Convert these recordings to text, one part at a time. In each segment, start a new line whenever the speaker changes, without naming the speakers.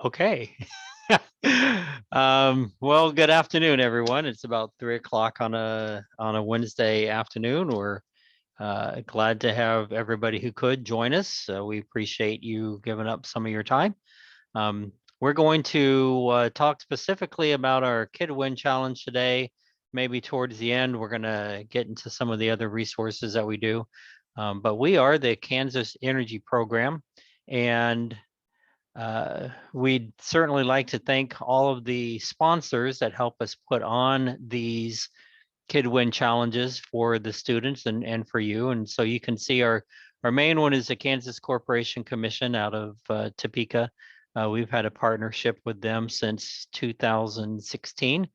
Okay. Well, good afternoon, everyone. It's about 3 o'clock on a Wednesday afternoon. We're glad to have everybody who could join us. We appreciate you giving up some of your time. Um, we're going to talk specifically about our KidWind Challenge today. Maybe towards the end, we're going to get into some of the other resources that we do. But we are the Kansas Energy Program, and we'd certainly like to thank all of the sponsors that help us put on these KidWin challenges for the students and for you. And so you can see our main one is the Kansas Corporation Commission out of Topeka. We've had a partnership with them since 2016.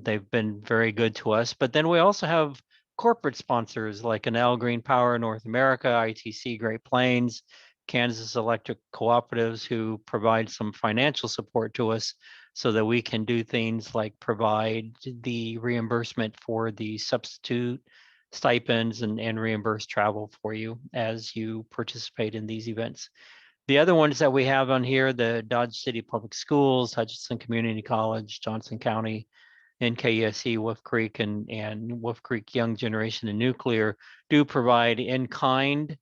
They've been very good to us. But then we also have corporate sponsors like Enel Green Power North America, ITC Great Plains, Kansas Electric Cooperatives, who provide some financial support to us so that we can do things like provide the reimbursement for the substitute stipends and reimburse travel for you as you participate in these events. The other ones that we have on here, the Dodge City Public Schools, Hutchinson Community College, Johnson County, NKSE, Wolf Creek, and Wolf Creek Young Generation and Nuclear do provide in-kind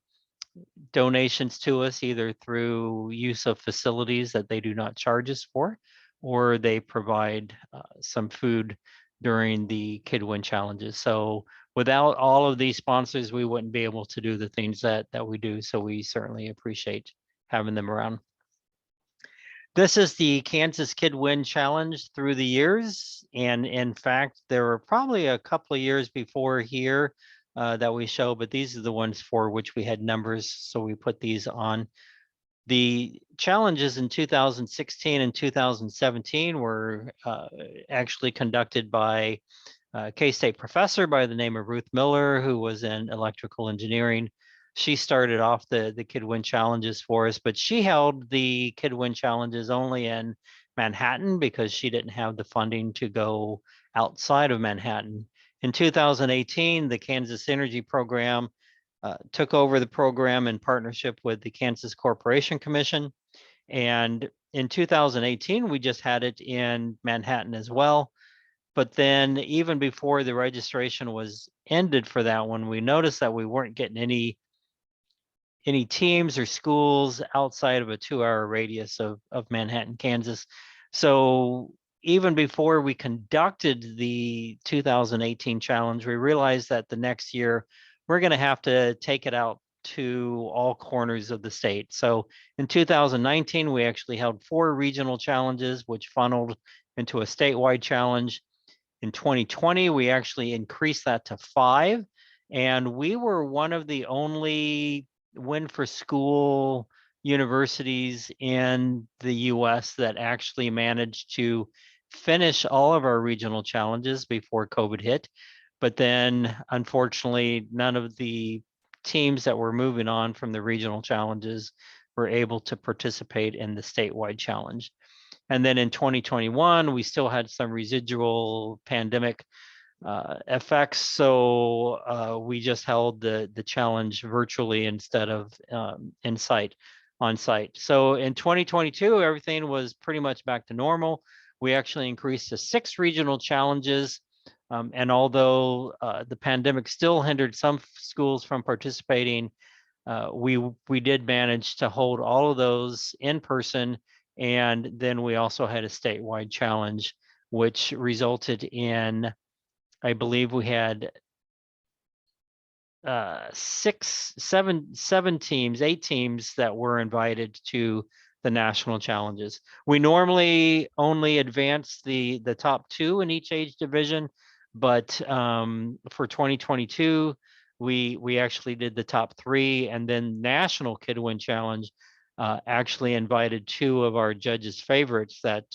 donations to us, either through use of facilities that they do not charge us for, or they provide some food during the KidWin challenges. So without all of these sponsors, we wouldn't be able to do the things that we do. So we certainly appreciate having them around. This is the Kansas KidWin Challenge through the years. And in fact, there were probably a couple of years before here that we show, but these are the ones for which we had numbers. So we put these on. The challenges in 2016 and 2017 were actually conducted by a K-State professor by the name of Ruth Miller, who was in electrical engineering. She started off the KidWin challenges for us, but she held the KidWin challenges only in Manhattan because she didn't have the funding to go outside of Manhattan. In 2018, the Kansas Energy Program took over the program in partnership with the Kansas Corporation Commission. And in 2018, we just had it in Manhattan as well. But then even before the registration was ended for that one, we noticed that we weren't getting any teams or schools outside of a 2-hour radius of Manhattan, Kansas. So even before we conducted the 2018 challenge, we realized that the next year we're going to have to take it out to all corners of the state. So in 2019, we actually held 4 regional challenges, which funneled into a statewide challenge. In 2020, we actually increased that to 5, and we were one of the only Win for School universities in the US that actually managed to finish all of our regional challenges before COVID hit. But then, unfortunately, none of the teams that were moving on from the regional challenges were able to participate in the statewide challenge. And then in 2021, we still had some residual pandemic effects. So we just held the challenge virtually instead of on site. So in 2022, everything was pretty much back to normal. We actually increased to 6 regional challenges. And although the pandemic still hindered some schools from participating, we did manage to hold all of those in person. And then we also had a statewide challenge, which resulted in, I believe we had 8 teams that were invited to the national challenges. We normally only advance the top 2 in each age division, but for 2022, we actually did the top 3, and then National KidWin Challenge actually invited 2 of our judges' favorites that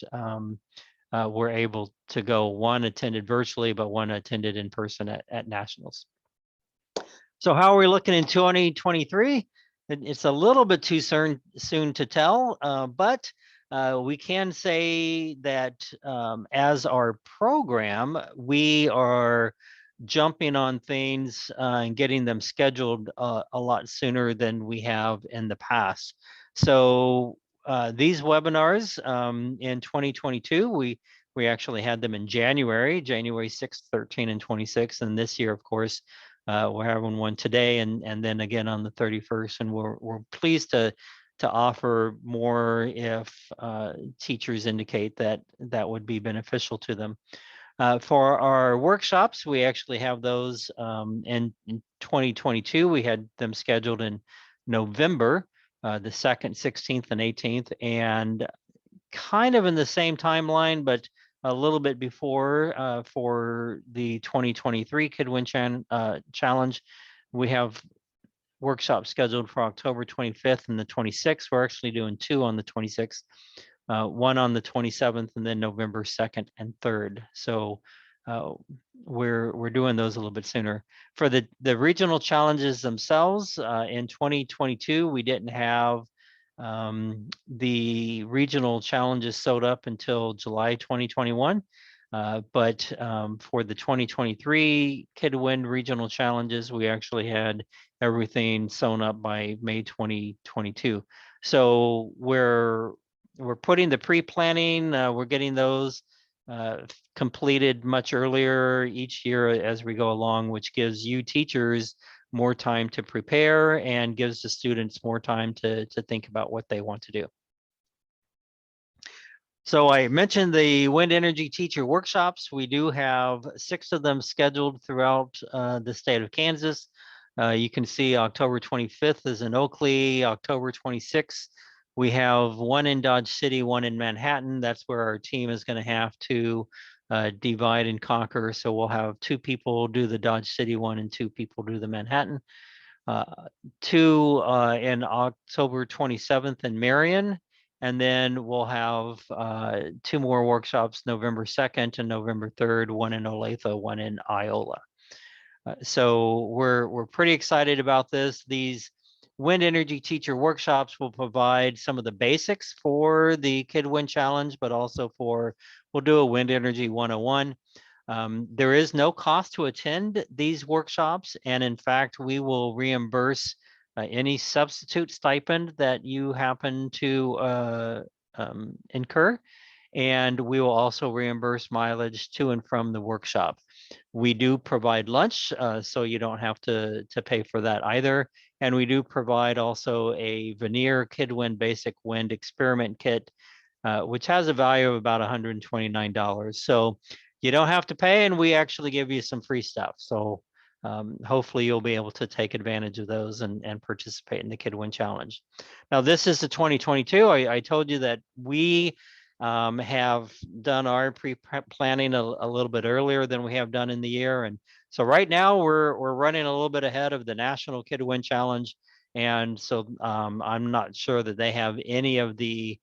were able to go. One attended virtually, but one attended in person at nationals. So how are we looking in 2023? It's a little bit too soon to tell, but we can say that as our program, we are jumping on things and getting them scheduled a lot sooner than we have in the past. So these webinars in 2022, we actually had them in January 6th, 13, and 26. And this year, of course, we're having one today and then again on the 31st. And we're pleased to offer more if teachers indicate that that would be beneficial to them. For our workshops, we actually have those in 2022. We had them scheduled in November, the 2nd, 16th, and 18th, and kind of in the same timeline, but a little bit before for the 2023 KidWind Challenge. We have workshops scheduled for October 25th and the 26th. We're actually doing 2 on the 26th. One on the 27th, and then November 2nd and 3rd. So we're doing those a little bit sooner. For the regional challenges themselves, in 2022, we didn't have the regional challenges sewed up until July 2021. But for the 2023 KidWind regional challenges, we actually had everything sewn up by May 2022. So we're putting the pre-planning, we're getting those completed much earlier each year as we go along, which gives you teachers more time to prepare and gives the students more time to think about what they want to do. So I mentioned the wind energy teacher workshops. We do have 6 of them scheduled throughout the state of Kansas. You can see October 25th is in Oakley, October 26th. We have one in Dodge City, one in Manhattan. That's where our team is going to have to divide and conquer. So we'll have 2 people do the Dodge City one and 2 people do the Manhattan. 2 in October 27th in Marion. And then we'll have 2 more workshops, November 2nd and November 3rd, one in Olathe, one in Iola. So we're pretty excited about this. These wind energy teacher workshops will provide some of the basics for the KidWind Challenge, but also we'll do a Wind Energy 101. There is no cost to attend these workshops, and in fact, we will reimburse any substitute stipend that you happen to incur, and we will also reimburse mileage to and from the workshop. We do provide lunch, so you don't have to pay for that either. And we do provide also a veneer KidWind Basic Wind Experiment Kit, which has a value of about $129. So you don't have to pay, and we actually give you some free stuff. So hopefully you'll be able to take advantage of those and participate in the KidWind Challenge. Now, this is the 2022. I told you that we have done our pre-planning a little bit earlier than we have done in the year. And so right now we're running a little bit ahead of the National KidWind Challenge. And so I'm not sure that they have any of the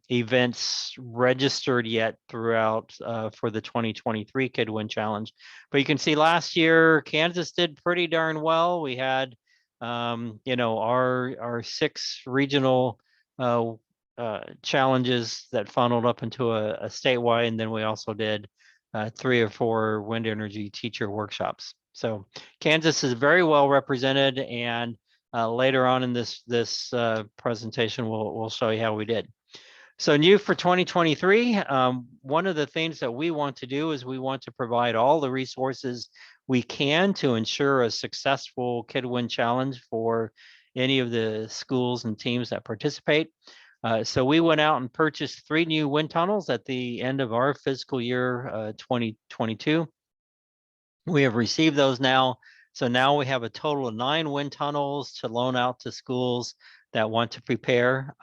events registered yet throughout for the 2023 KidWind Challenge. But you can see last year, Kansas did pretty darn well. We had, our 6 regional challenges that funneled up into a statewide, and then we also did 3 or 4 wind energy teacher workshops. So Kansas is very well represented, and later on in this presentation, we'll show you how we did. So new for 2023, one of the things that we want to do is we want to provide all the resources we can to ensure a successful KidWind Challenge for any of the schools and teams that participate. So we went out and purchased 3 new wind tunnels at the end of our fiscal year 2022. We have received those now. So now we have a total of 9 wind tunnels to loan out to schools that want to prepare.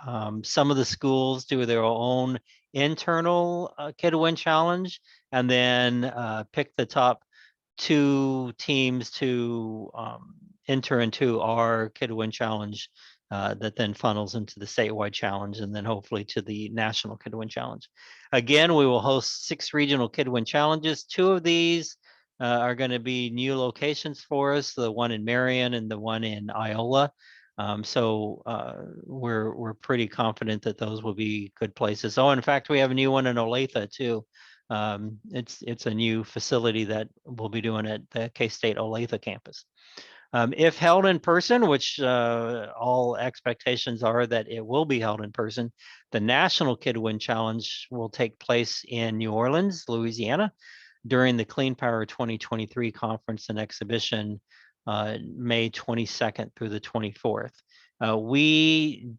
Some of the schools do their own internal KidWind Challenge, and then pick the top 2 teams to enter into our KidWind Challenge that then funnels into the statewide challenge and then hopefully to the national KidWind Challenge. Again, we will host 6 regional KidWind Challenges. 2 of these are going to be new locations for us, the one in Marion and the one in Iola. So we're pretty confident that those will be good places. Oh, in fact, we have a new one in Olathe too. It's a new facility that we'll be doing at the K-State Olathe campus. If held in person, which all expectations are that it will be held in person, the National KidWind Challenge will take place in New Orleans, Louisiana, during the Clean Power 2023 conference and exhibition, May 22nd through the 24th. We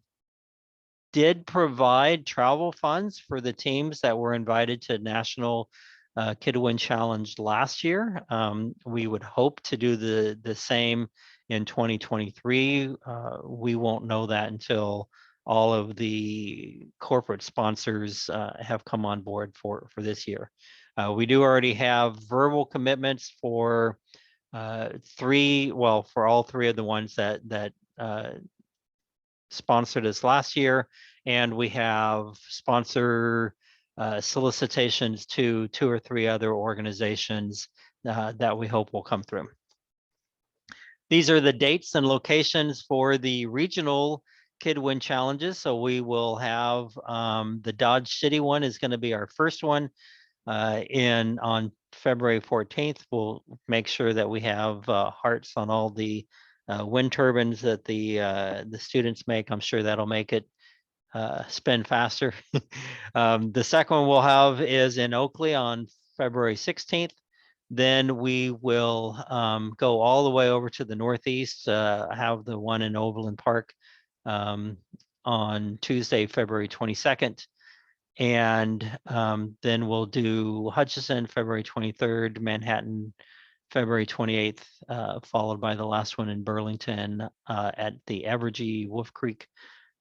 did provide travel funds for the teams that were invited to National KidWind Challenge last year. We would hope to do the same in 2023. We won't know that until all of the corporate sponsors have come on board for this year. We do already have verbal commitments for for all three of the ones that sponsored us last year, and we have sponsor solicitations to 2 or 3 other organizations that we hope will come through. These are the dates and locations for the regional KidWind Challenges. So we will have the Dodge City one is going to be our first one on February 14th. We'll make sure that we have hearts on all the wind turbines that the students make. I'm sure that'll make it spin faster. The second one we'll have is in Oakley on February 16th. Then we will go all the way over to the Northeast, have the one in Overland Park on Tuesday, February 22nd. And then we'll do Hutchinson, February 23rd, Manhattan, February 28th, followed by the last one in Burlington at the Evergy Wolf Creek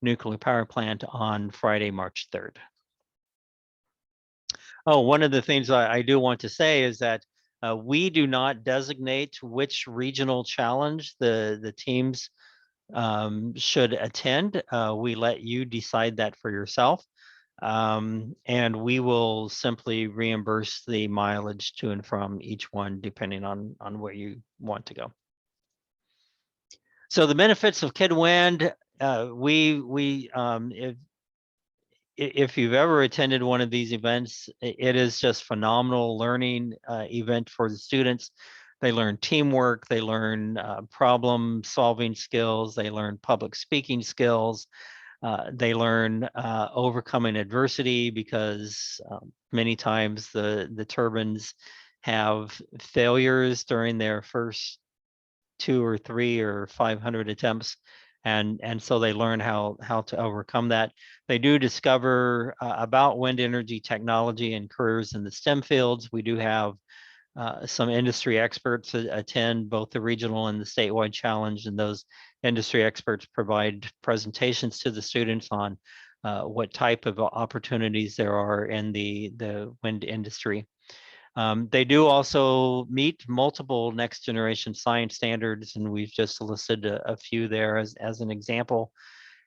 Nuclear Power Plant on Friday, March 3rd. Oh, one of the things I do want to say is that we do not designate which regional challenge the teams should attend. We let you decide that for yourself. And we will simply reimburse the mileage to and from each one, depending on where you want to go. So the benefits of KidWind, if you've ever attended one of these events, it is just phenomenal learning event for the students. They learn teamwork, they learn problem solving skills, they learn public speaking skills. They learn overcoming adversity because many times the turbines have failures during their first 2 or 3 or 500 attempts, and so they learn how to overcome that. They do discover about wind energy technology and careers in the STEM fields. We do have some industry experts attend both the regional and the statewide challenge, and those industry experts provide presentations to the students on what type of opportunities there are in the wind industry. They do also meet multiple next generation science standards, and we've just listed a few there as an example.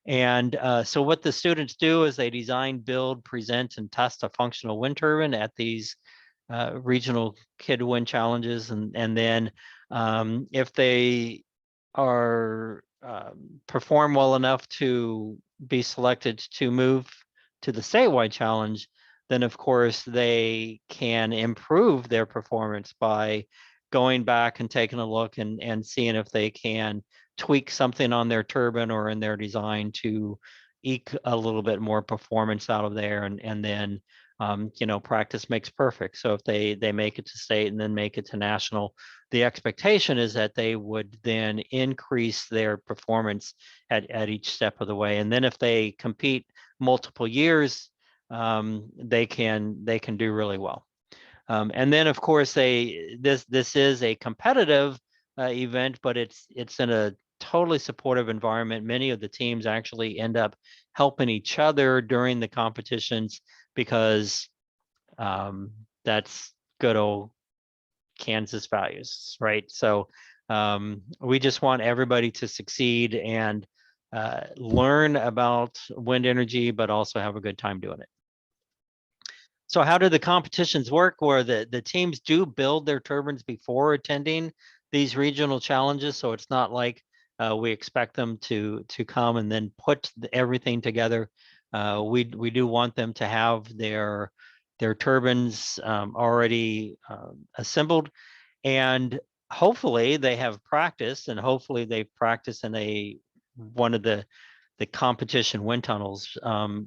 And so what the students do is they design, build, present, and test a functional wind turbine at these regional KidWind Challenges, and then if they are perform well enough to be selected to move to the statewide challenge, then of course they can improve their performance by going back and taking a look and seeing if they can tweak something on their turbine or in their design to eke a little bit more performance out of there, and then practice makes perfect. So if they make it to state and then make it to national, the expectation is that they would then increase their performance at each step of the way. And then if they compete multiple years, they can do really well. And then of course this is a competitive event, but it's in a totally supportive environment. Many of the teams actually end up helping each other during the competitions because that's good old Kansas values, right? So we just want everybody to succeed and learn about wind energy, but also have a good time doing it. So how do the competitions work? Where the teams do build their turbines before attending these regional challenges, so it's not like we expect them to come and then put everything together. We do want them to have their turbines already assembled, and hopefully they have practiced, and hopefully they've practiced in one of the competition wind tunnels.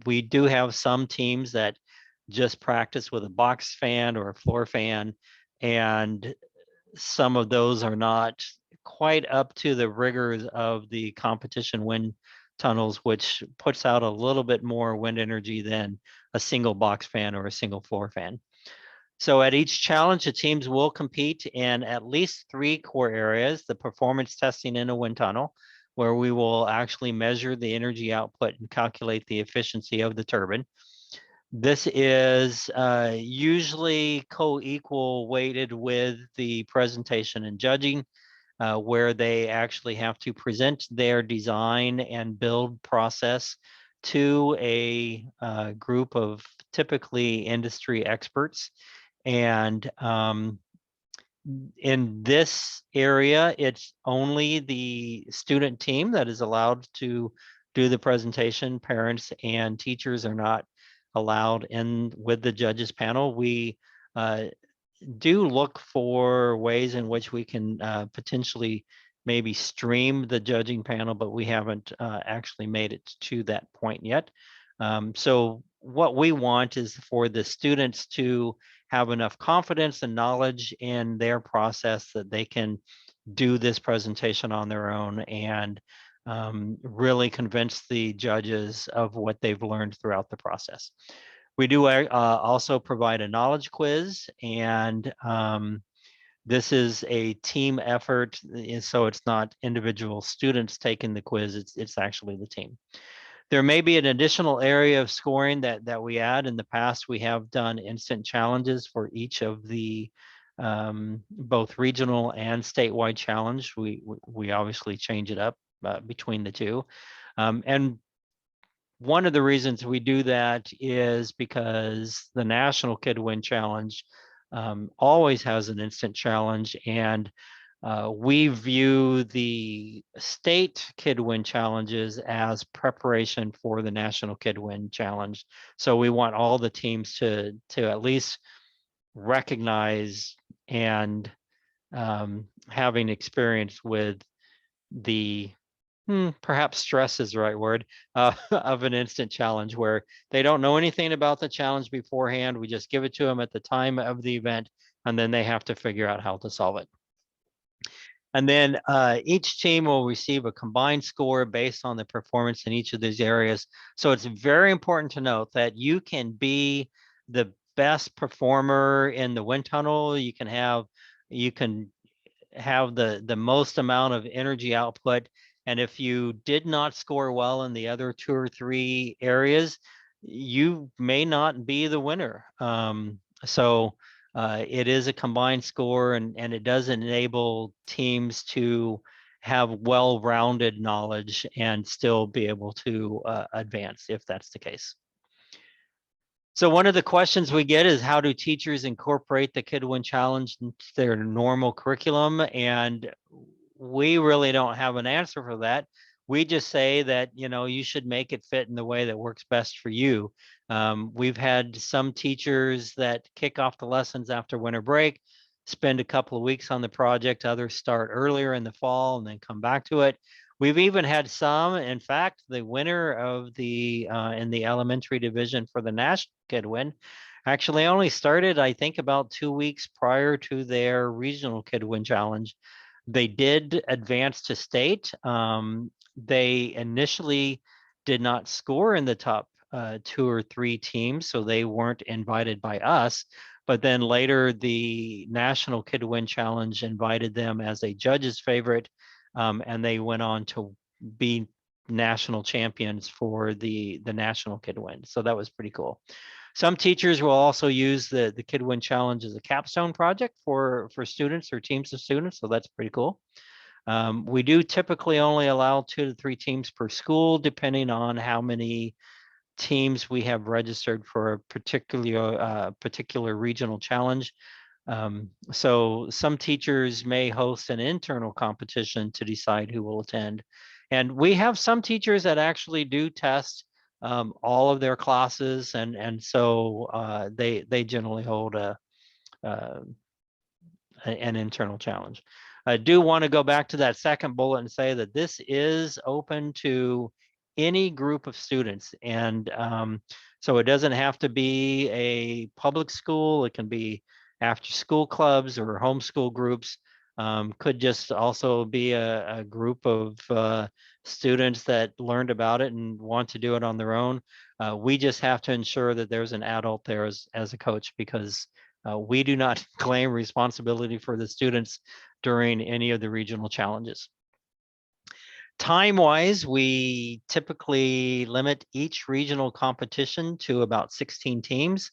We do have some teams that just practice with a box fan or a floor fan, and some of those are not quite up to the rigors of the competition wind tunnels, which puts out a little bit more wind energy than a single box fan or a single floor fan. So at each challenge, the teams will compete in at least 3 core areas: the performance testing in a wind tunnel, where we will actually measure the energy output and calculate the efficiency of the turbine. This is usually co-equal weighted with the presentation and judging, where they actually have to present their design and build process to a group of typically industry experts. And in this area, it's only the student team that is allowed to do the presentation. Parents and teachers are not allowed in with the judges panel. We do look for ways in which we can potentially maybe stream the judging panel, but we haven't actually made it to that point yet. So what we want is for the students to have enough confidence and knowledge in their process that they can do this presentation on their own and really convince the judges of what they've learned throughout the process. We do also provide a knowledge quiz, and this is a team effort, so it's not individual students taking the quiz, it's actually the team. There may be an additional area of scoring that we add. In the past, we have done instant challenges for each of the both regional and statewide challenge. We obviously change it up between the two. And one of the reasons we do that is because the National KidWind Challenge always has an instant challenge, and we view the state KidWind challenges as preparation for the National KidWind Challenge. So we want all the teams to at least recognize and having experience with the perhaps stress is the right word, of an instant challenge where they don't know anything about the challenge beforehand. We just give it to them at the time of the event, and then they have to figure out how to solve it. And then each team will receive a combined score based on the performance in each of these areas. So it's very important to note that you can be the best performer in the wind tunnel. You can have the most amount of energy output. And if you did not score well in the other 2 or 3 areas, you may not be the winner. So it is a combined score, and it does enable teams to have well-rounded knowledge and still be able to advance if that's the case. So one of the questions we get is, how do teachers incorporate the KidWind Challenge into their normal curriculum? And we really don't have an answer for that. We just say that, you should make it fit in the way that works best for you. We've had some teachers that kick off the lessons after winter break, spend a couple of weeks on the project. Others start earlier in the fall and then come back to it. We've even had some, in fact, the winner of the in the elementary division for the National KidWind actually only started, I think, about 2 weeks prior to their regional KidWind Challenge. They did advance to state. They initially did not score in the top 2 or 3 teams, so they weren't invited by us. But then later, the National KidWind Challenge invited them as a judge's favorite, and they went on to be national champions for the National KidWind. So that was pretty cool. Some teachers will also use the KidWind Challenge as a capstone project for students or teams of students, so that's pretty cool. We do typically only allow 2 to 3 teams per school, depending on how many teams we have registered for a particular regional challenge. So some teachers may host an internal competition to decide who will attend. And we have some teachers that actually do test all of their classes, and so they generally hold an internal challenge. I do want to go back to that second bullet and say that this is open to any group of students. And so it doesn't have to be a public school. It can be after school clubs or homeschool groups. Could just also be a group of students that learned about it and want to do it on their own. We just have to ensure that there's an adult there as a coach, because we do not claim responsibility for the students during any of the regional challenges. Time-wise, we typically limit each regional competition to about 16 teams.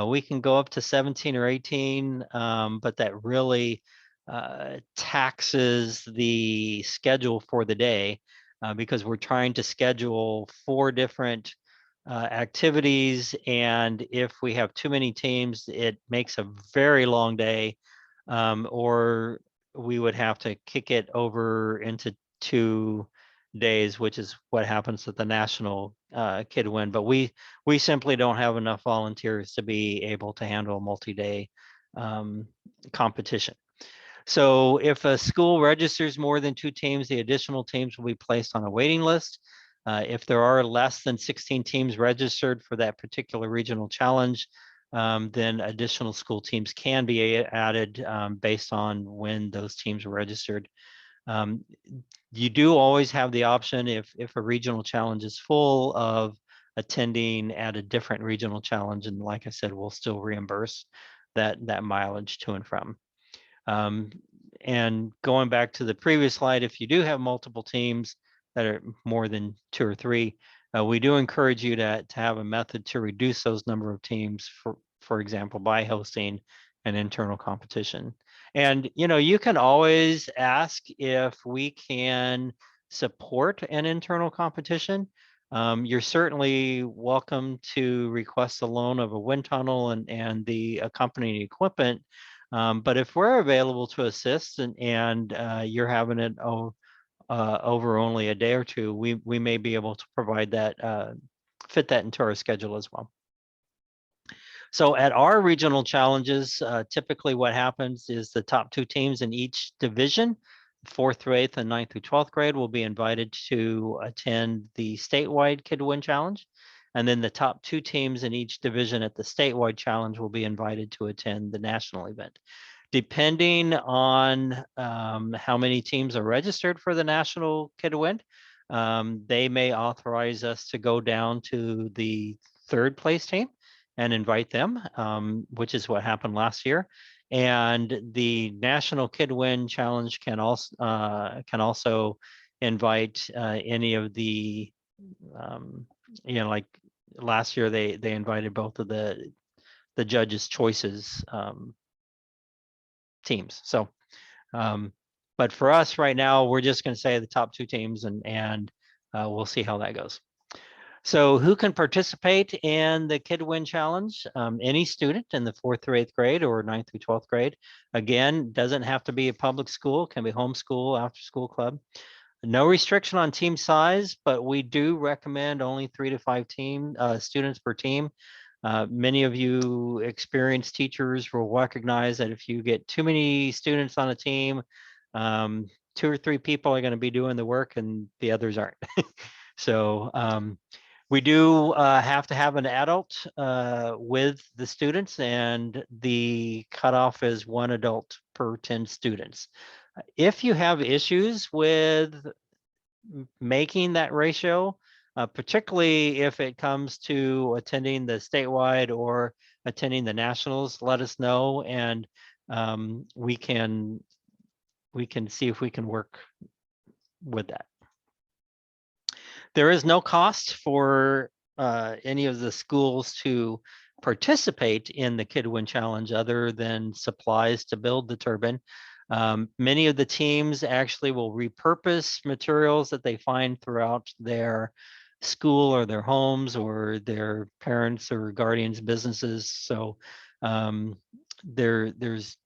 We can go up to 17 or 18, but that really taxes the schedule for the day, because we're trying to schedule 4 different activities. And if we have too many teams, it makes a very long day, or we would have to kick it over into 2 days, which is what happens at the national KidWind. But we simply don't have enough volunteers to be able to handle a multi-day competition. So if a school registers more than 2 teams, the additional teams will be placed on a waiting list. If there are less than 16 teams registered for that particular regional challenge, then additional school teams can be added based on when those teams were registered. You do always have the option, if a regional challenge is full, of attending at a different regional challenge, and like I said, we'll still reimburse that mileage to and from. And going back to the previous slide, if you do have multiple teams that are more than 2 or 3, we do encourage you to have a method to reduce those number of teams, for example, by hosting an internal competition. And you can always ask if we can support an internal competition. You're certainly welcome to request a loan of a wind tunnel and the accompanying equipment. But if we're available to assist and you're having it over only a day or 2, we may be able to provide that, fit that into our schedule as well. So at our regional challenges, typically what happens is the top 2 teams in each division, 4th through 8th and 9th through 12th grade, will be invited to attend the statewide KidWind Challenge. And then the top 2 teams in each division at the statewide challenge will be invited to attend the national event. Depending on how many teams are registered for the national KidWind, they may authorize us to go down to the 3rd place team and invite them, which is what happened last year. And the National KidWind Challenge can also invite any of the, like last year they invited both of the judges' choices teams. So, but for us right now, we're just going to say the top 2 teams, and we'll see how that goes. So who can participate in the KidWind Challenge? Any student in the 4th through 8th grade or 9th through 12th grade. Again, doesn't have to be a public school, can be homeschool, after school club. No restriction on team size, but we do recommend only 3 to 5 students per team. Many of you experienced teachers will recognize that if you get too many students on a team, 2 or 3 people are going to be doing the work and the others aren't. So we do have to have an adult with the students, and the cutoff is 1 adult per 10 students. If you have issues with making that ratio, particularly if it comes to attending the statewide or attending the nationals, let us know, and we can see if we can work with that. There is no cost for any of the schools to participate in the KidWind Challenge other than supplies to build the turbine. Many of the teams actually will repurpose materials that they find throughout their school or their homes or their parents or guardians' businesses. So there's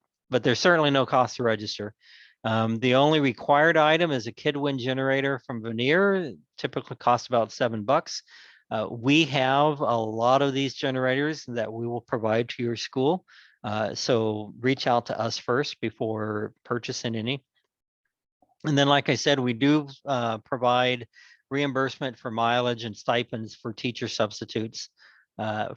certainly no cost to register. The only required item is a KidWind generator from Veneer, typically costs about $7. We have a lot of these generators that we will provide to your school. So reach out to us first before purchasing any. And then, like I said, we do provide reimbursement for mileage and stipends for teacher substitutes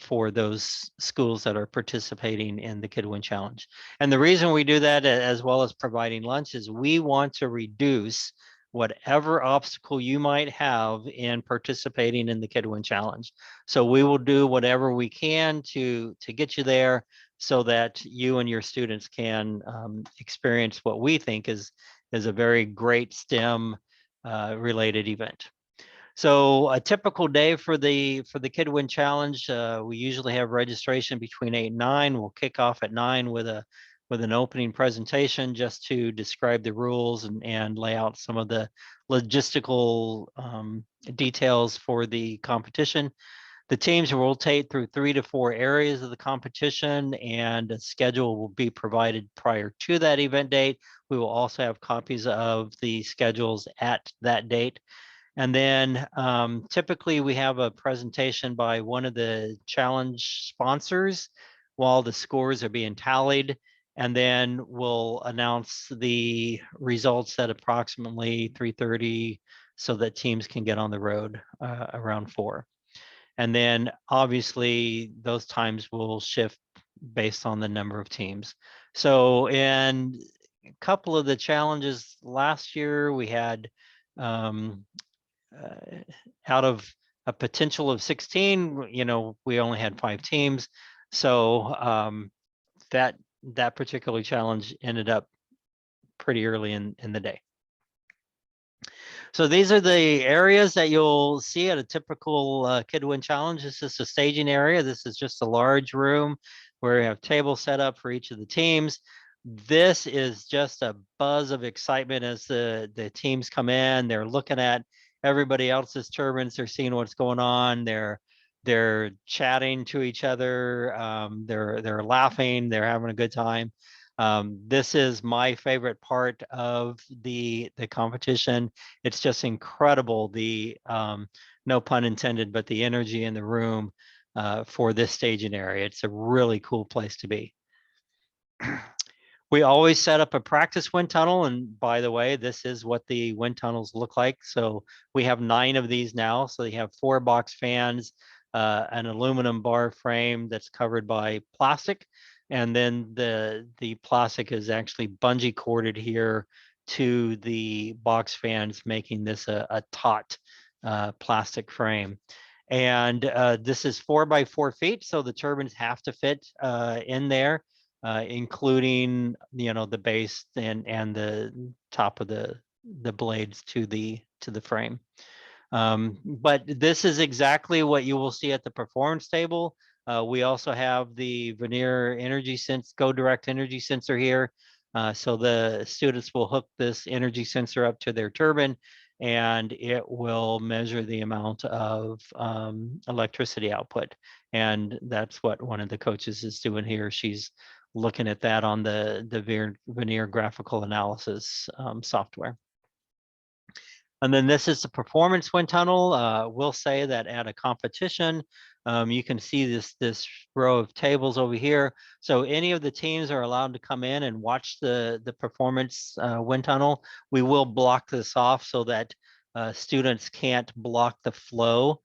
for those schools that are participating in the KidWind Challenge. And the reason we do that, as well as providing lunch, is we want to reduce whatever obstacle you might have in participating in the KidWind Challenge. So we will do whatever we can to get you there so that you and your students can experience what we think is a very great STEM related event. So a typical day for the KidWind Challenge, we usually have registration between 8 and 9. We'll kick off at 9 with an opening presentation just to describe the rules and lay out some of the logistical details for the competition. The teams will rotate through 3 to 4 areas of the competition, and a schedule will be provided prior to that event date. We will also have copies of the schedules at that date. And then typically we have a presentation by one of the challenge sponsors while the scores are being tallied. And then we'll announce the results at approximately 3:30 so that teams can get on the road around 4. And then obviously those times will shift based on the number of teams. So in a couple of the challenges last year, we had out of a potential of 16, we only had 5 teams. So that particular challenge ended up pretty early in the day. So these are the areas that you'll see at a typical KidWind Challenge. This is the staging area. This is just a large room where we have tables set up for each of the teams. This is just a buzz of excitement as the teams come in. They're looking at everybody else's turbines. They're seeing what's going on. They're chatting to each other. They're laughing. They're having a good time. This is my favorite part of the competition. It's just incredible, the no pun intended, but the energy in the room for this staging area. It's a really cool place to be. We always set up a practice wind tunnel, and by the way, this is what the wind tunnels look like. So we have 9 of these now. So you have 4 box fans, an aluminum bar frame that's covered by plastic, and then the plastic is actually bungee corded here to the box fans, making this a taut plastic frame. And this is 4 by 4 feet, so the turbines have to fit in there, including the base and the top of the blades to the frame. But this is exactly what you will see at the performance table. We also have the Vernier energy sense go direct energy sensor here. So the students will hook this energy sensor up to their turbine, and it will measure the amount of electricity output. And that's what one of the coaches is doing here. She's looking at that on the Vernier graphical analysis software. And then this is the performance wind tunnel. We'll say that at a competition, you can see this row of tables over here. So any of the teams are allowed to come in and watch the performance wind tunnel. We will block this off so that students can't block the flow.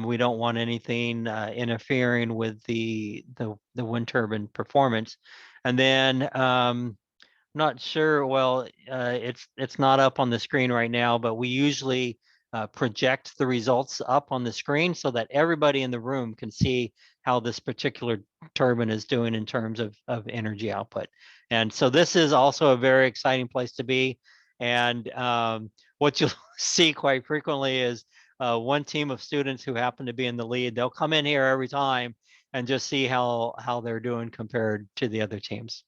We don't want anything interfering with the wind turbine performance. And then not sure. Well, it's not up on the screen right now, but we usually project the results up on the screen so that everybody in the room can see how this particular turbine is doing in terms of energy output. And so this is also a very exciting place to be. And what you'll see quite frequently is one team of students who happen to be in the lead. They'll come in here every time and just see how they're doing compared to the other teams.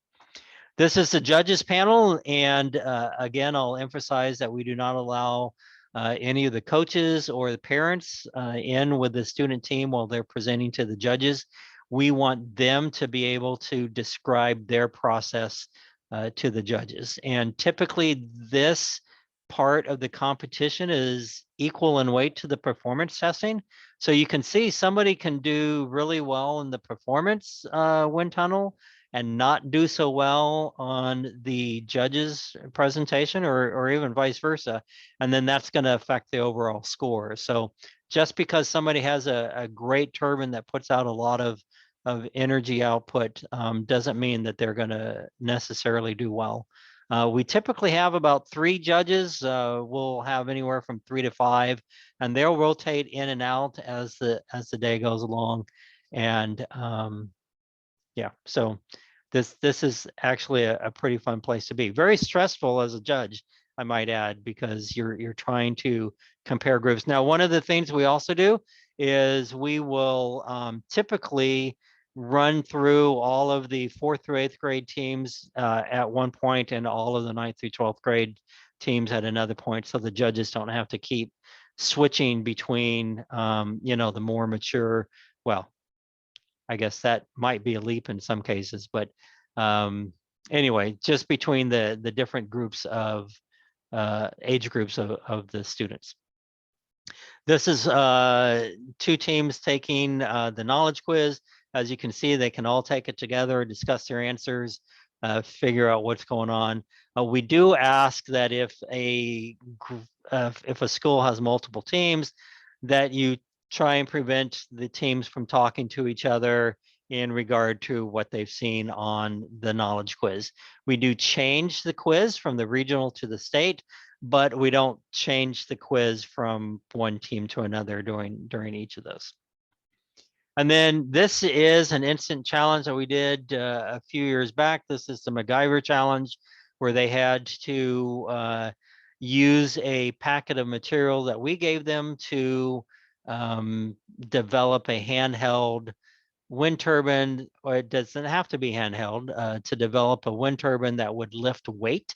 This is the judges panel, and again, I'll emphasize that we do not allow any of the coaches or the parents in with the student team while they're presenting to the judges. We want them to be able to describe their process to the judges. And typically this part of the competition is equal in weight to the performance testing. So you can see somebody can do really well in the performance wind tunnel, and not do so well on the judge's presentation, or even vice versa. And then that's going to affect the overall score. So just because somebody has a great turbine that puts out a lot of energy output doesn't mean that they're going to necessarily do well. We typically have about 3 judges. We'll have anywhere from 3 to 5, and they'll rotate in and out as the day goes along. And yeah, so this is actually a pretty fun place to be. Very stressful as a judge, I might add, because you're trying to compare groups. Now, one of the things we also do is we will typically run through all of the 4th through 8th grade teams at one point, and all of the 9th through 12th grade teams at another point, so the judges don't have to keep switching between the more mature, well, I guess that might be a leap in some cases, but anyway, just between the different groups of age groups of the students. This is 2 teams taking the knowledge quiz. As you can see, they can all take it together, discuss their answers, figure out what's going on. We do ask that if a school has multiple teams, that you try and prevent the teams from talking to each other in regard to what they've seen on the knowledge quiz. We do change the quiz from the regional to the state, but we don't change the quiz from one team to another during each of those. And then this is an instant challenge that we did a few years back. This is the MacGyver challenge, where they had to use a packet of material that we gave them to develop a handheld wind turbine, or it doesn't have to be handheld, to develop a wind turbine that would lift weight.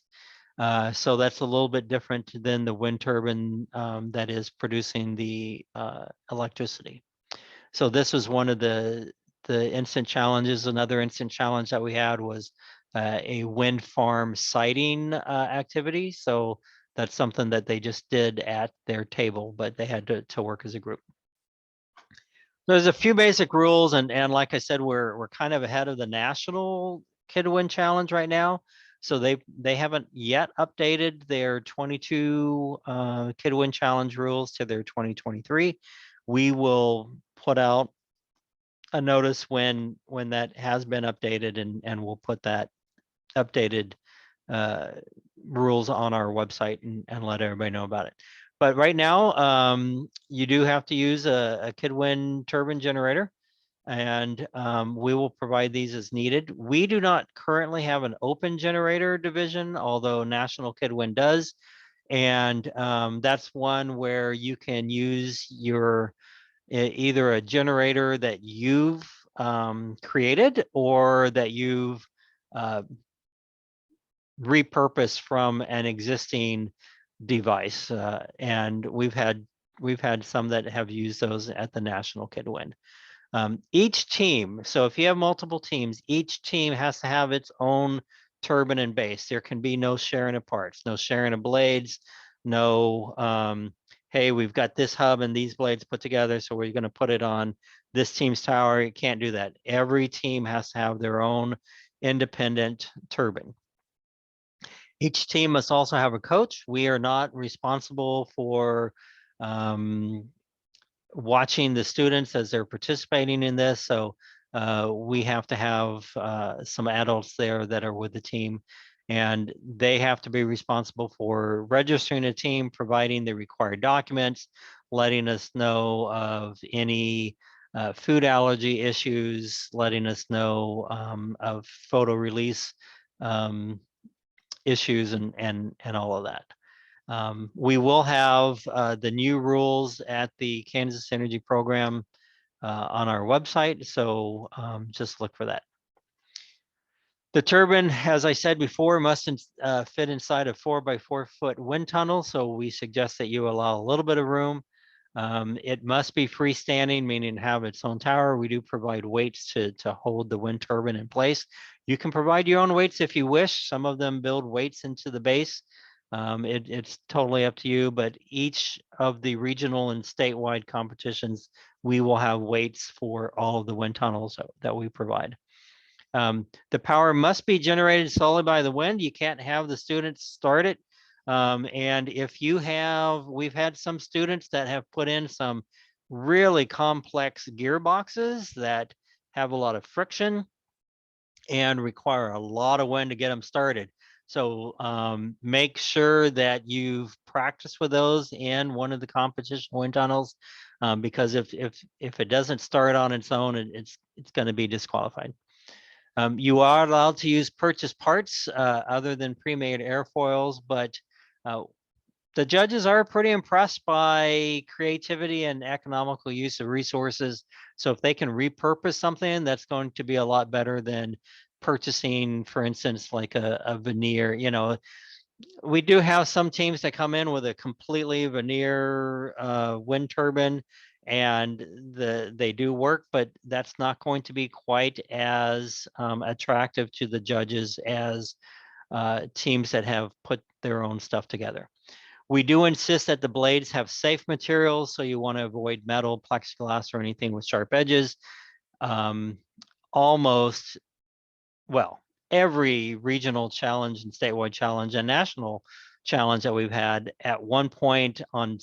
So that's a little bit different than the wind turbine that is producing the electricity. So this was one of the instant challenges. Another instant challenge that we had was a wind farm siting activity. So that's something that they just did at their table, but they had to work as a group. There's a few basic rules, and like I said, we're kind of ahead of the national KidWind Challenge right now. So they haven't yet updated their 22 KidWind Challenge rules to their 2023. We will put out a notice when that has been updated, and we'll put that updated rules on our website and let everybody know about it. But right now, you do have to use a KidWind turbine generator, and we will provide these as needed. We do not currently have an open generator division, although National KidWind does. And that's one where you can use your either a generator that you've created, or that you've repurposed from an existing device. And we've had some that have used those at the National KidWind. Each team, so if you have multiple teams, each team has to have its own turbine and base. There can be no sharing of parts, no sharing of blades, no, hey, we've got this hub and these blades put together, so we're going to put it on this team's tower. You can't do that. Every team has to have their own independent turbine. Each team must also have a coach. We are not responsible for watching the students as they're participating in this. So we have to have some adults there that are with the team, and they have to be responsible for registering a team, providing the required documents, letting us know of any food allergy issues, letting us know of photo release issues, and all of that. We will have the new rules at the Kansas Energy Program on our website, so just look for that. The turbine, as I said before, must fit inside a 4x4 foot wind tunnel, so we suggest that you allow a little bit of room. It must be freestanding, meaning have its own tower. We do provide weights to hold the wind turbine in place. You can provide your own weights if you wish. Some of them build weights into the base. It's totally up to you, but each of the regional and statewide competitions, we will have weights for all of the wind tunnels that we provide. The power must be generated solely by the wind. You can't have the students start it. And if you have, we've had some students that have put in some really complex gearboxes that have a lot of friction and require a lot of wind to get them started. So make sure that you've practiced with those in one of the competition wind tunnels, because if it doesn't start on its own, it's going to be disqualified. You are allowed to use purchased parts other than pre-made airfoils, but the judges are pretty impressed by creativity and economical use of resources. So if they can repurpose something, that's going to be a lot better than purchasing, for instance, like a veneer. You know, we do have some teams that come in with a completely veneer wind turbine, and they do work, but that's not going to be quite as attractive to the judges as teams that have put their own stuff together. We do insist that the blades have safe materials, so you want to avoid metal, plexiglass, or anything with sharp edges. Almost, well, every regional challenge and statewide challenge and national challenge that we've had, at one point on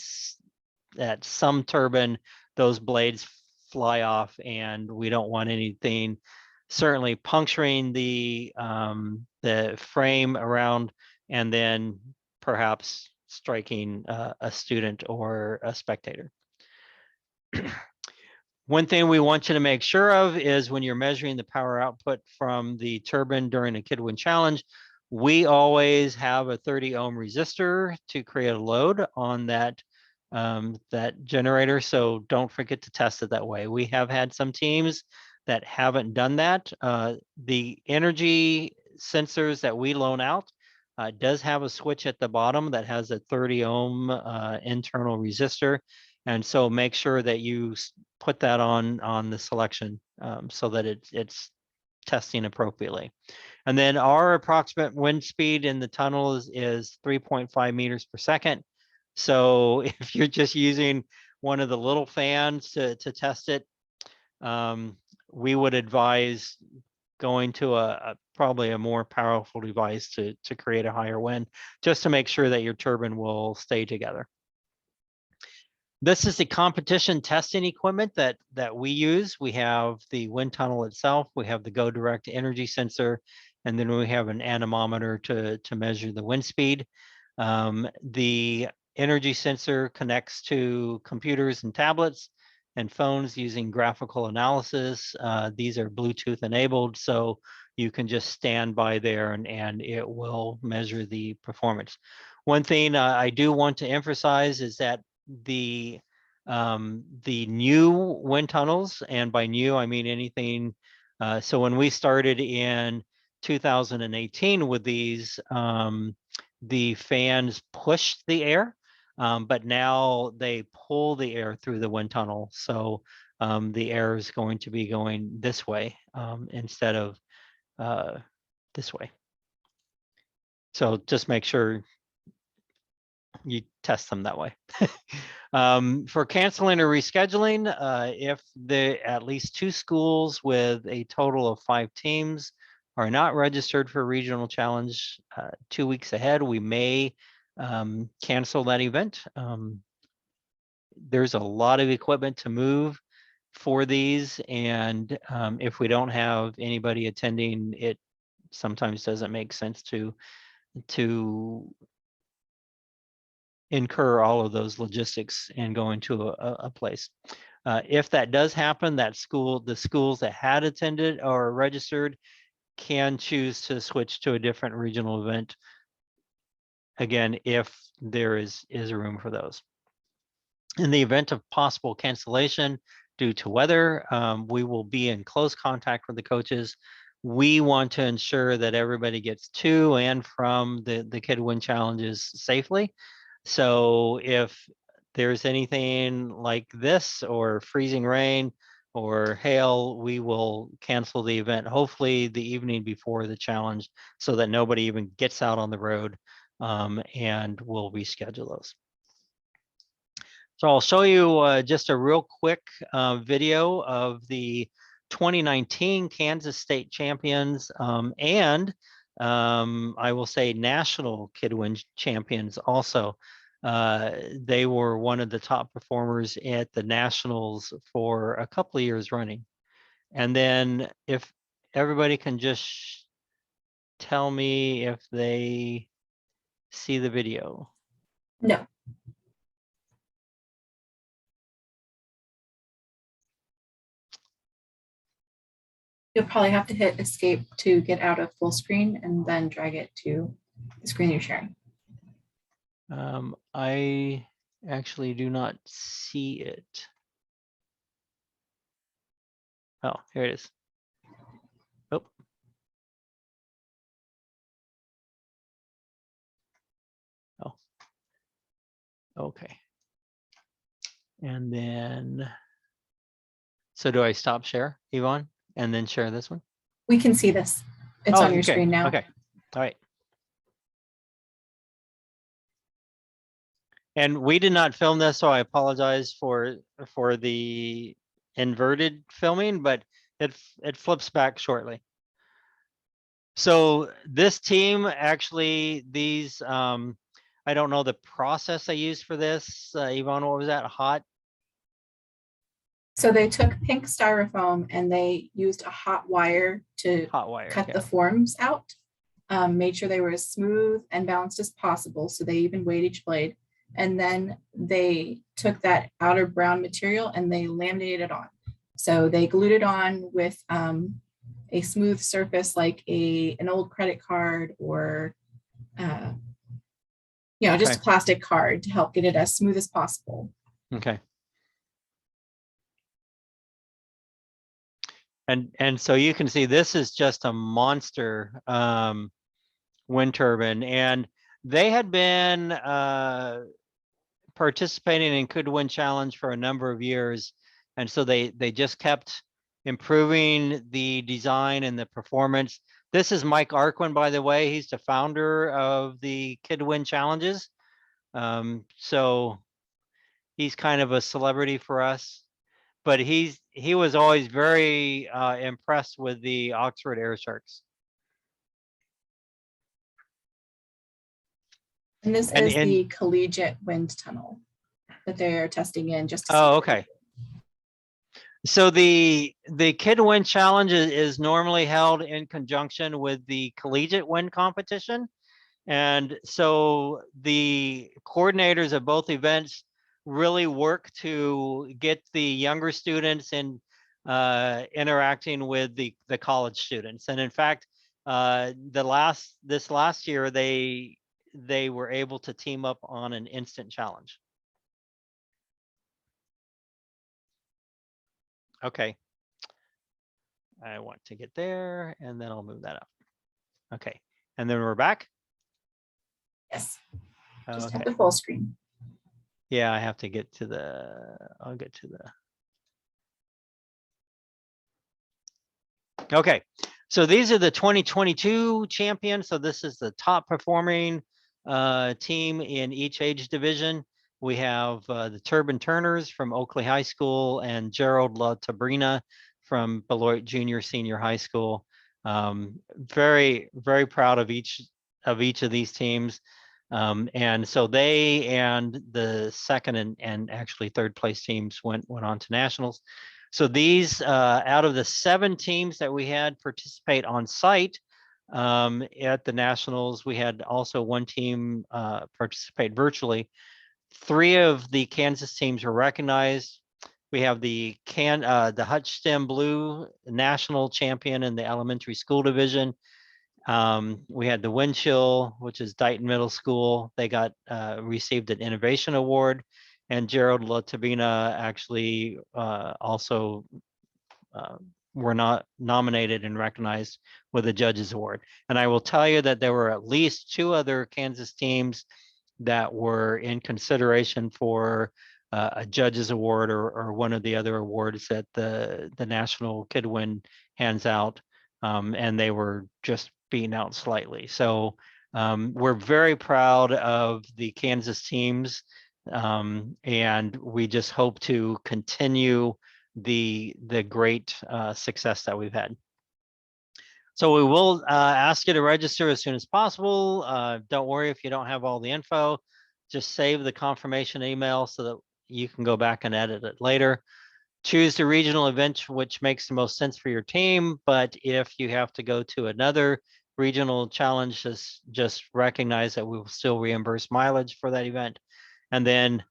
at some turbine, those blades fly off, and we don't want anything certainly puncturing the frame around, and then perhaps striking a student or a spectator. One thing we want you to make sure of is when you're measuring the power output from the turbine during a KidWind challenge, we always have a 30 ohm resistor to create a load on that generator. So don't forget to test it that way. We have had some teams that haven't done that. The energy sensors that we loan out does have a switch at the bottom that has a 30 ohm internal resistor. And so make sure that you put that on the selection so that it's testing appropriately. And then our approximate wind speed in the tunnel is 3.5 meters per second. So if you're just using one of the little fans to test it, we would advise going to probably a more powerful device to create a higher wind, just to make sure that your turbine will stay together. This is the competition testing equipment that we use. We have the wind tunnel itself, we have the Go Direct energy sensor, and then we have an anemometer to measure the wind speed. The energy sensor connects to computers and tablets and phones using graphical analysis. These are Bluetooth enabled, so you can just stand by there and it will measure the performance. One thing I do want to emphasize is that the new wind tunnels, and by new I mean anything. So when we started in 2018 with these, the fans pushed the air, but now they pull the air through the wind tunnel. So the air is going to be going this way instead of this way. So just make sure you test them that way. For canceling or rescheduling, if at least 2 schools with a total of 5 teams are not registered for regional challenge 2 weeks ahead, we may cancel that event. There's a lot of equipment to move for these, and if we don't have anybody attending, it sometimes doesn't make sense to incur all of those logistics and go into a place. If that does happen, the schools that had attended or registered can choose to switch to a different regional event, again, if there is room for those. In the event of possible cancellation due to weather, we will be in close contact with the coaches. We want to ensure that everybody gets to and from the KidWind Challenges safely. So if there's anything like this or freezing rain or hail, we will cancel the event, hopefully the evening before the challenge, so that nobody even gets out on the road, and we'll reschedule those. So I'll show you just a real quick video of the 2019 Kansas State champions, and I will say national KidWind champions also. They were one of the top performers at the nationals for a couple of years running. And then if everybody can just tell me if they see the video.
No. You'll probably have to hit escape to get out of full screen and then drag it to the screen you're sharing.
I actually do not see it. Oh, here it is. Oh. Oh. Okay. And then, so do I stop share, Yvonne, and then share this one?
We can see this. It's on your screen now.
Okay. All right. And we did not film this, so I apologize for the inverted filming, but it flips back shortly. So this team actually, these I don't know the process I used for this. Yvonne, what was that? Hot?
So they took pink styrofoam and they used a hot wire to cut the forms out, made sure they were as smooth and balanced as possible. So they even weighed each blade. And then they took that outer brown material and they laminated it on. So they glued it on with a smooth surface like an old credit card or just a plastic card to help get it as smooth as possible.
Okay. And so you can see this is just a monster wind turbine, and they had been participating in KidWind Challenge for a number of years, and so they just kept improving the design and the performance. This is Mike Arquin, by the way. He's the founder of the KidWind Challenges, so he's kind of a celebrity for us. But he was always very impressed with the Oxford Air Sharks.
And this is the collegiate wind tunnel that they are testing in just to see.
Oh, okay. So the KidWind Challenge is normally held in conjunction with the collegiate wind competition. And so the coordinators of both events really work to get the younger students in interacting with the college students. And in fact, this last year, they were able to team up on an instant challenge. Okay. I want to get there and then I'll move that up. Okay. And then we're back.
Yes. Just have the full screen.
Yeah, I have to get to I'll get to okay. So these are the 2022 champions. So this is the top performing team in each age division. We have the Turbine Turners from Oakley High School and Gerald La Tabrina from Beloit Junior Senior High School. Very, very proud of each of these teams. And so they and the second and actually third place teams went on to nationals. So these out of the 7 teams that we had participate on site at the nationals, we had also 1 team participate virtually. 3 of the Kansas teams were recognized. We have the Hutch STEM Blue national champion in the elementary school division. We had the Winchill, which is Dighton Middle School. They got received an innovation award, and Gerald La Tabrina actually also were not nominated and recognized with a judges award. And I will tell you that there were at least 2 other Kansas teams that were in consideration for a judges award or one of the other awards that the National KidWind hands out, and they were just beaten out slightly. So we're very proud of the Kansas teams, and we just hope to continue the great success that we've had. So we will ask you to register as soon as possible. Don't worry if you don't have all the info. Just save the confirmation email so that you can go back and edit it later. Choose the regional event which makes the most sense for your team. But if you have to go to another regional challenge, just recognize that we will still reimburse mileage for that event. And then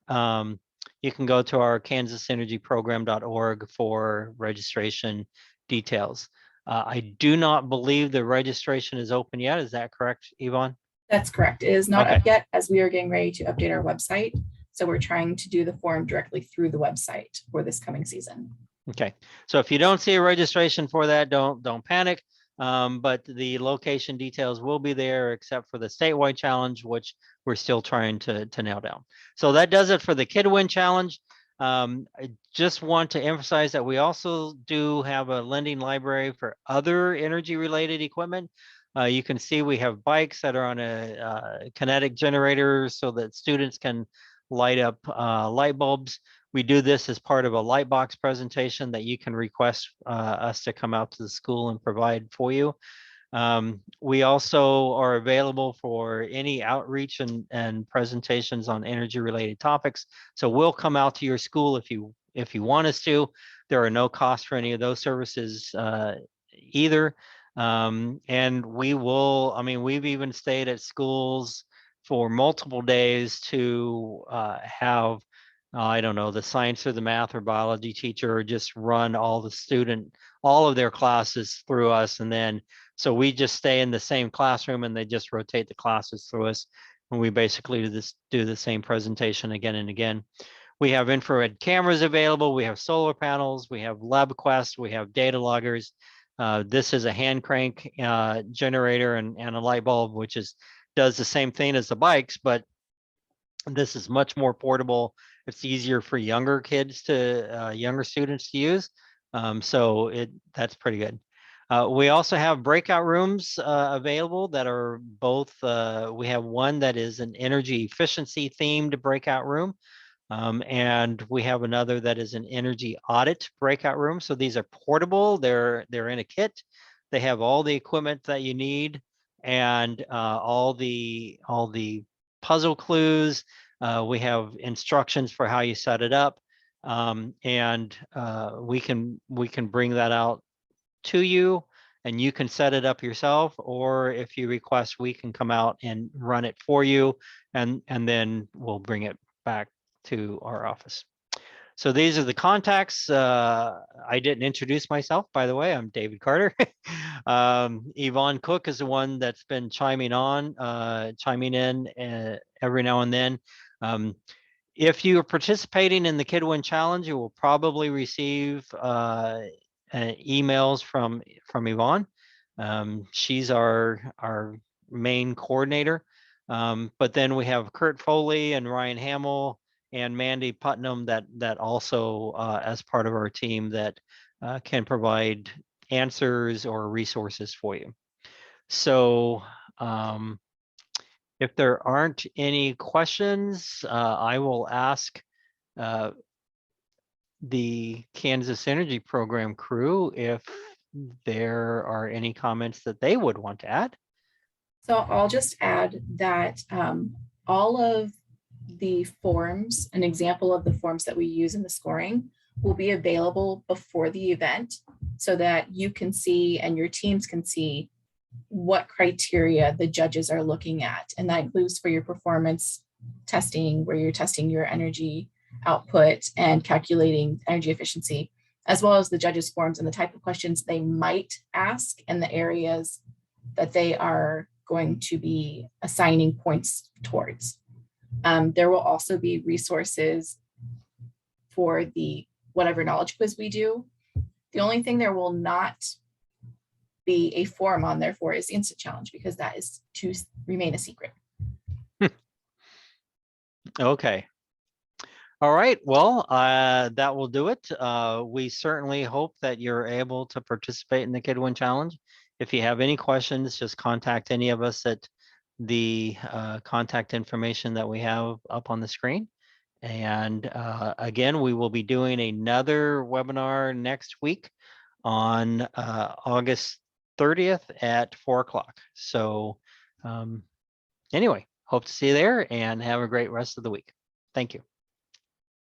you can go to our kansasenergyprogram.org for registration details. I do not believe the registration is open yet. Is that correct, Yvonne?
That's correct. It is not up yet, as we are getting ready to update our website. So we're trying to do the form directly through the website for this coming season.
Okay. So if you don't see a registration for that, don't panic. But the location details will be there, except for the statewide challenge, which we're still trying to nail down. So that does it for the KidWind Challenge. I just want to emphasize that we also do have a lending library for other energy related equipment. You can see we have bikes that are on a kinetic generator so that students can light up light bulbs. We do this as part of a light box presentation that you can request us to come out to the school and provide for you. We also are available for any outreach and presentations on energy related topics. So we'll come out to your school if you want us to. There are no costs for any of those services either. And we will, I mean, we've even stayed at schools for multiple days to have, I don't know, the science or the math or biology teacher, or just run all of their classes through us. And then, so we just stay in the same classroom and they just rotate the classes through us. And we basically do the same presentation again and again. We have infrared cameras available. We have solar panels. We have LabQuest. We have data loggers. This is a hand crank generator and a light bulb, which does the same thing as the bikes, but this is much more portable. It's easier for younger kids younger students to use. So that's pretty good. We also have breakout rooms available that are both, we have one that is an energy efficiency themed breakout room. And we have another that is an energy audit breakout room. So these are portable, they're in a kit. They have all the equipment that you need and all the puzzle clues. We have instructions for how you set it up. And we can bring that out to you and you can set it up yourself, or if you request, we can come out and run it for you and then we'll bring it back to our office. So these are the contacts. I didn't introduce myself, by the way. I'm David Carter. Yvonne Cook is the one that's been chiming in every now and then. If you are participating in the KidWind Challenge, you will probably receive emails from Yvonne. She's our main coordinator. But then we have Kurt Foley and Ryan Hamill and Mandy Putnam that also as part of our team that can provide answers or resources for you. So if there aren't any questions, I will ask the Kansas Energy Program crew if there are any comments that they would want to add.
So I'll just add that all of the forms, an example of the forms that we use in the scoring, will be available before the event so that you can see and your teams can see what criteria the judges are looking at. And that includes for your performance testing, where you're testing your energy output and calculating energy efficiency, as well as the judges' forms and the type of questions they might ask and the areas that they are going to be assigning points towards. There will also be resources for the whatever knowledge quiz we do. The only thing there will not be a form on there for is the instant challenge, because that is to remain a secret.
Okay. All right. Well, that will do it. We certainly hope that you're able to participate in the KidWind Challenge. If you have any questions, just contact any of us at the contact information that we have up on the screen. And again, we will be doing another webinar next week on August 30th at 4 o'clock. So anyway, hope to see you there and have a great rest of the week. Thank you.